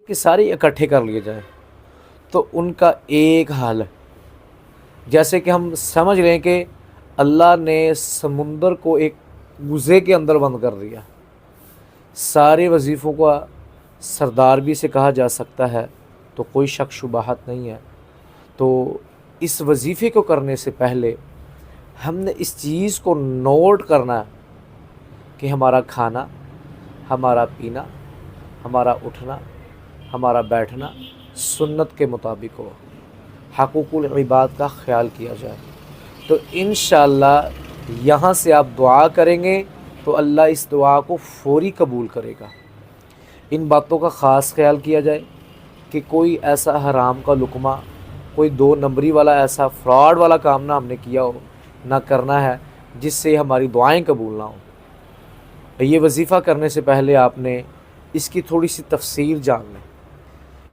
کہ سارے اکٹھے کر لیے جائیں تو ان کا ایک حل ہے. جیسے کہ ہم سمجھ لیں کہ اللہ نے سمندر کو ایک غوزے کے اندر بند کر دیا. سارے وظیفوں کا سردار بھی سے کہا جا سکتا ہے تو کوئی شک شبہات نہیں ہے. تو اس وظیفے کو کرنے سے پہلے ہم نے اس چیز کو نوٹ کرنا ہے کہ ہمارا کھانا، ہمارا پینا، ہمارا اٹھنا، ہمارا بیٹھنا سنت کے مطابق ہو، حقوق العباد کا خیال کیا جائے. تو انشاءاللہ یہاں سے آپ دعا کریں گے تو اللہ اس دعا کو فوری قبول کرے گا. ان باتوں کا خاص خیال کیا جائے کہ کوئی ایسا حرام کا لقمہ، کوئی 2 نمبری والا ایسا فراڈ والا کام نہ ہم نے کیا ہو، نہ کرنا ہے جس سے ہماری دعائیں قبول نہ ہوں. یہ وظیفہ کرنے سے پہلے آپ نے اس کی تھوڑی سی تفسیر جان لیں.